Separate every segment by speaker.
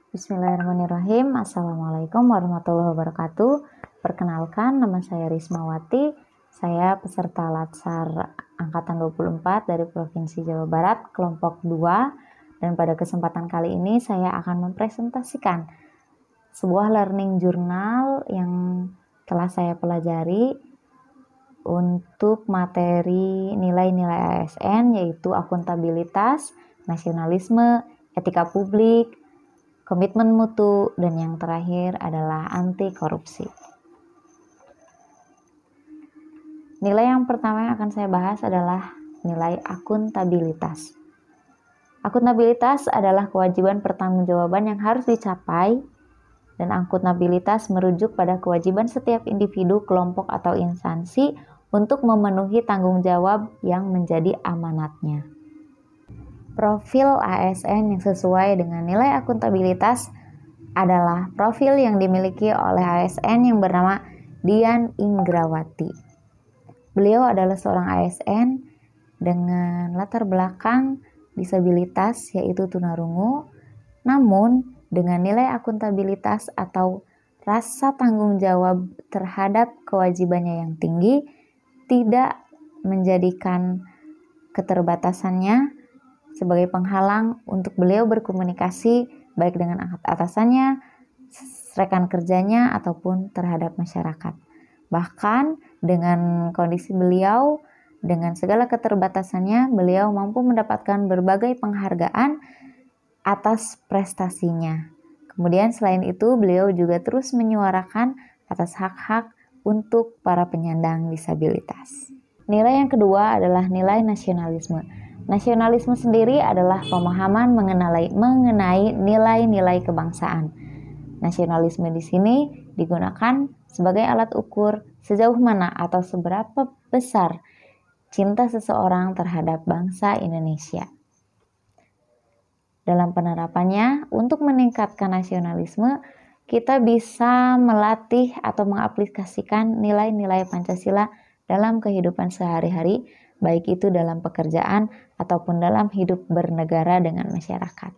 Speaker 1: Bismillahirrahmanirrahim. Assalamualaikum warahmatullahi wabarakatuh. Perkenalkan, nama saya Rismawati. Saya peserta Latsar Angkatan 24 dari Provinsi Jawa Barat, kelompok 2. Dan pada kesempatan kali ini saya akan mempresentasikan sebuah learning journal yang telah saya pelajari untuk materi nilai-nilai ASN, yaitu akuntabilitas, nasionalisme, etika publik, komitmen mutu, dan yang terakhir adalah anti korupsi. Nilai yang pertama yang akan saya bahas adalah nilai akuntabilitas. Akuntabilitas adalah kewajiban pertanggungjawaban yang harus dicapai, dan akuntabilitas merujuk pada kewajiban setiap individu, kelompok, atau instansi untuk memenuhi tanggung jawab yang menjadi amanatnya. Profil ASN yang sesuai dengan nilai akuntabilitas adalah profil yang dimiliki oleh ASN yang bernama Dian Inggrawati. Beliau adalah seorang ASN dengan latar belakang disabilitas, yaitu tunarungu, namun dengan nilai akuntabilitas atau rasa tanggung jawab terhadap kewajibannya yang tinggi, tidak menjadikan keterbatasannya sebagai penghalang untuk beliau berkomunikasi baik dengan atasannya, rekan kerjanya, ataupun terhadap masyarakat. Bahkan dengan kondisi beliau, dengan segala keterbatasannya, beliau mampu mendapatkan berbagai penghargaan atas prestasinya. Kemudian selain itu, beliau juga terus menyuarakan atas hak-hak untuk para penyandang disabilitas. Nilai yang kedua adalah nilai nasionalisme. Nasionalisme sendiri adalah pemahaman mengenai nilai-nilai kebangsaan. Nasionalisme di sini digunakan sebagai alat ukur sejauh mana atau seberapa besar cinta seseorang terhadap bangsa Indonesia. Dalam penerapannya, untuk meningkatkan nasionalisme, kita bisa melatih atau mengaplikasikan nilai-nilai Pancasila dalam kehidupan sehari-hari, baik itu dalam pekerjaan ataupun dalam hidup bernegara dengan masyarakat.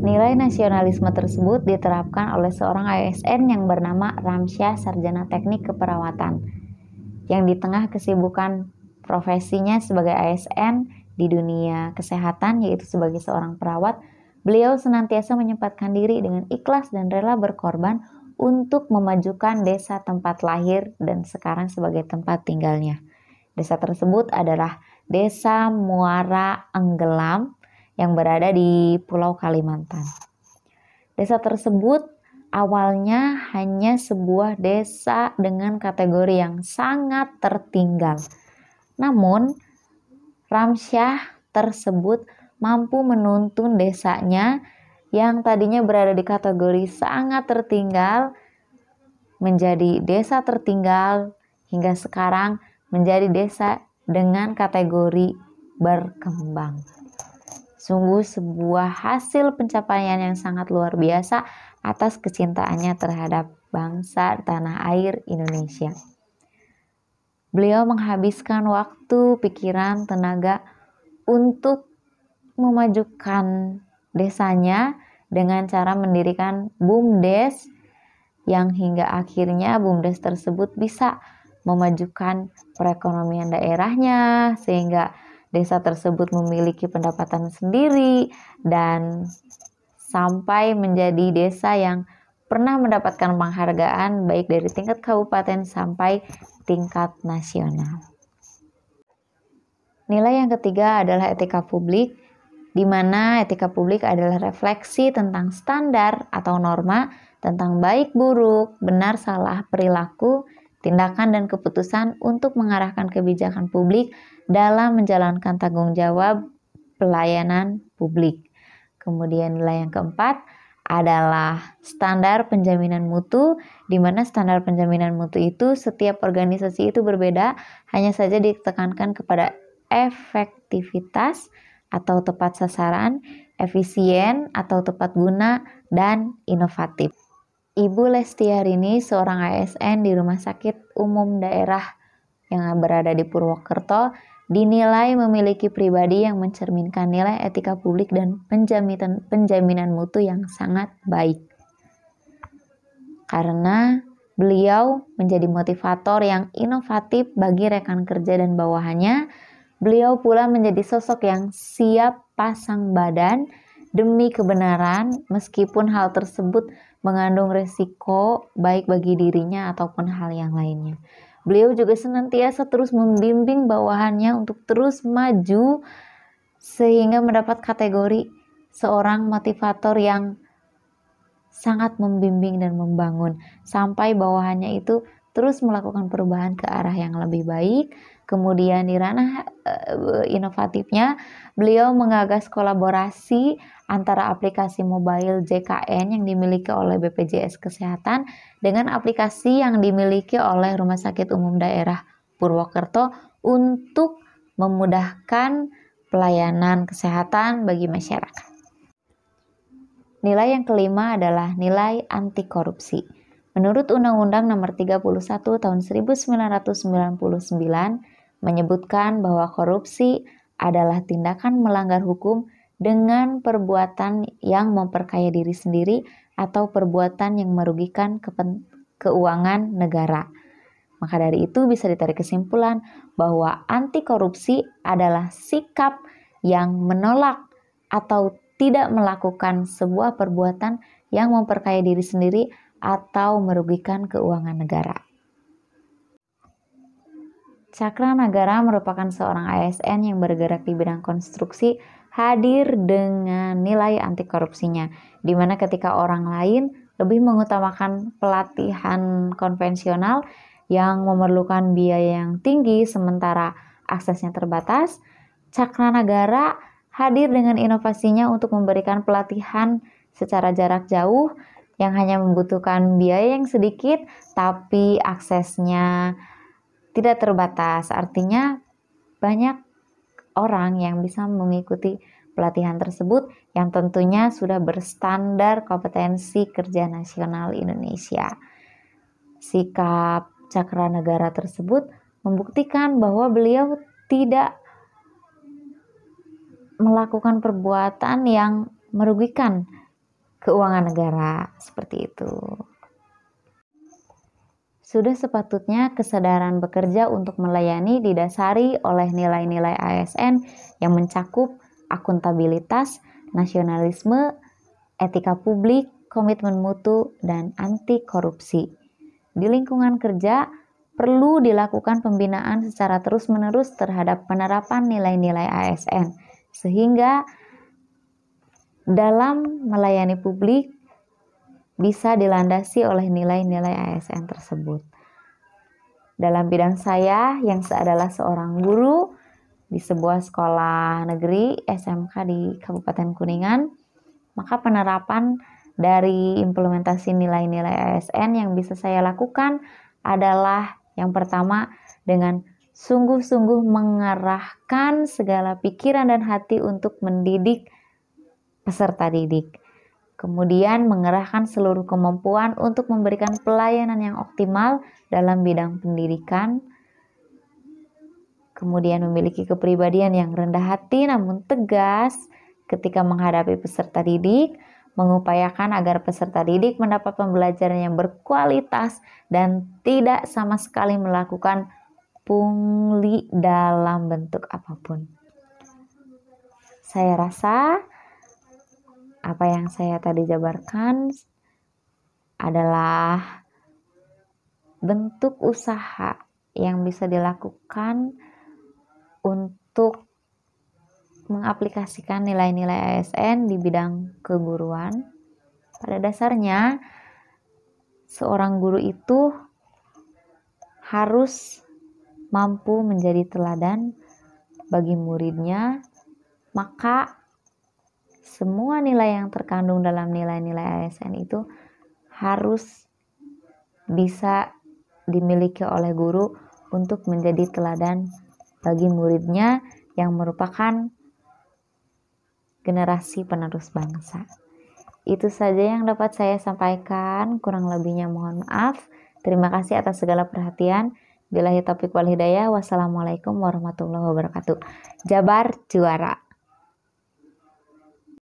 Speaker 1: Nilai nasionalisme tersebut diterapkan oleh seorang ASN yang bernama Ramsyah, sarjana teknik keperawatan, yang di tengah kesibukan profesinya sebagai ASN di dunia kesehatan, yaitu sebagai seorang perawat, beliau senantiasa menyempatkan diri dengan ikhlas dan rela berkorban untuk memajukan desa tempat lahir dan sekarang sebagai tempat tinggalnya. Desa tersebut adalah Desa Muara Enggelam yang berada di Pulau Kalimantan. Desa tersebut awalnya hanya sebuah desa dengan kategori yang sangat tertinggal. Namun, Ramsyah tersebut mampu menuntun desanya yang tadinya berada di kategori sangat tertinggal menjadi desa tertinggal hingga sekarang menjadi desa dengan kategori berkembang. Sungguh sebuah hasil pencapaian yang sangat luar biasa atas kecintaannya terhadap bangsa tanah air Indonesia. Beliau menghabiskan waktu, pikiran, tenaga untuk memajukan desanya dengan cara mendirikan BUMDes yang hingga akhirnya BUMDes tersebut bisa memajukan perekonomian daerahnya sehingga desa tersebut memiliki pendapatan sendiri dan sampai menjadi desa yang pernah mendapatkan penghargaan baik dari tingkat kabupaten sampai tingkat nasional. Nilai yang ketiga adalah etika publik, di mana etika publik adalah refleksi tentang standar atau norma tentang baik buruk, benar salah perilaku, tindakan dan keputusan untuk mengarahkan kebijakan publik dalam menjalankan tanggung jawab pelayanan publik. Kemudian nilai yang keempat adalah standar penjaminan mutu, di mana standar penjaminan mutu itu setiap organisasi itu berbeda, hanya saja ditekankan kepada efektivitas atau tepat sasaran, efisien atau tepat guna, dan inovatif. Ibu Lestiarini, seorang ASN di Rumah Sakit Umum Daerah yang berada di Purwokerto, dinilai memiliki pribadi yang mencerminkan nilai etika publik dan penjaminan mutu yang sangat baik. Karena beliau menjadi motivator yang inovatif bagi rekan kerja dan bawahannya, beliau pula menjadi sosok yang siap pasang badan demi kebenaran meskipun hal tersebut mengandung resiko baik bagi dirinya ataupun hal yang lainnya. Beliau juga senantiasa terus membimbing bawahannya untuk terus maju sehingga mendapat kategori seorang motivator yang sangat membimbing dan membangun sampai bawahannya itu terus melakukan perubahan ke arah yang lebih baik. Kemudian di ranah inovatifnya, beliau menggagas kolaborasi antara aplikasi mobile JKN yang dimiliki oleh BPJS Kesehatan dengan aplikasi yang dimiliki oleh Rumah Sakit Umum Daerah Purwokerto untuk memudahkan pelayanan kesehatan bagi masyarakat. Nilai yang kelima adalah nilai anti korupsi. Menurut Undang-Undang Nomor 31 Tahun 1999 menyebutkan bahwa korupsi adalah tindakan melanggar hukum dengan perbuatan yang memperkaya diri sendiri atau perbuatan yang merugikan keuangan negara. Maka dari itu bisa ditarik kesimpulan bahwa anti korupsi adalah sikap yang menolak atau tidak melakukan sebuah perbuatan yang memperkaya diri sendiri atau merugikan keuangan negara. Cakranagara merupakan seorang ASN yang bergerak di bidang konstruksi, hadir dengan nilai anti korupsinya, di mana ketika orang lain lebih mengutamakan pelatihan konvensional yang memerlukan biaya yang tinggi sementara aksesnya terbatas, Cakranagara hadir dengan inovasinya untuk memberikan pelatihan secara jarak jauh yang hanya membutuhkan biaya yang sedikit tapi aksesnya tidak terbatas. Artinya banyak orang yang bisa mengikuti pelatihan tersebut yang tentunya sudah berstandar kompetensi kerja nasional Indonesia. Sikap Cakranagara tersebut membuktikan bahwa beliau tidak melakukan perbuatan yang merugikan keuangan negara, seperti itu. Sudah sepatutnya kesadaran bekerja untuk melayani didasari oleh nilai-nilai ASN yang mencakup akuntabilitas, nasionalisme, etika publik, komitmen mutu, dan anti korupsi. Di lingkungan kerja, perlu dilakukan pembinaan secara terus-menerus terhadap penerapan nilai-nilai ASN, sehingga dalam melayani publik bisa dilandasi oleh nilai-nilai ASN tersebut. Dalam bidang saya yang adalah seorang guru di sebuah sekolah negeri SMK di Kabupaten Kuningan, maka penerapan dari implementasi nilai-nilai ASN yang bisa saya lakukan adalah yang pertama dengan sungguh-sungguh mengarahkan segala pikiran dan hati untuk mendidik peserta didik. Kemudian mengerahkan seluruh kemampuan untuk memberikan pelayanan yang optimal dalam bidang pendidikan. Kemudian memiliki kepribadian yang rendah hati namun tegas ketika menghadapi peserta didik, mengupayakan agar peserta didik mendapat pembelajaran yang berkualitas dan tidak sama sekali melakukan pungli dalam bentuk apapun. Saya rasa apa yang saya tadi jabarkan adalah bentuk usaha yang bisa dilakukan untuk mengaplikasikan nilai-nilai ASN di bidang keguruan. Pada dasarnya, seorang guru itu harus mampu menjadi teladan bagi muridnya, maka semua nilai yang terkandung dalam nilai-nilai ASN itu harus bisa dimiliki oleh guru untuk menjadi teladan bagi muridnya yang merupakan generasi penerus bangsa. Itu saja yang dapat saya sampaikan, kurang lebihnya mohon maaf. Terima kasih atas segala perhatian. Billahi taufiq wal hidayah. Wassalamualaikum warahmatullahi wabarakatuh. Jabar juara.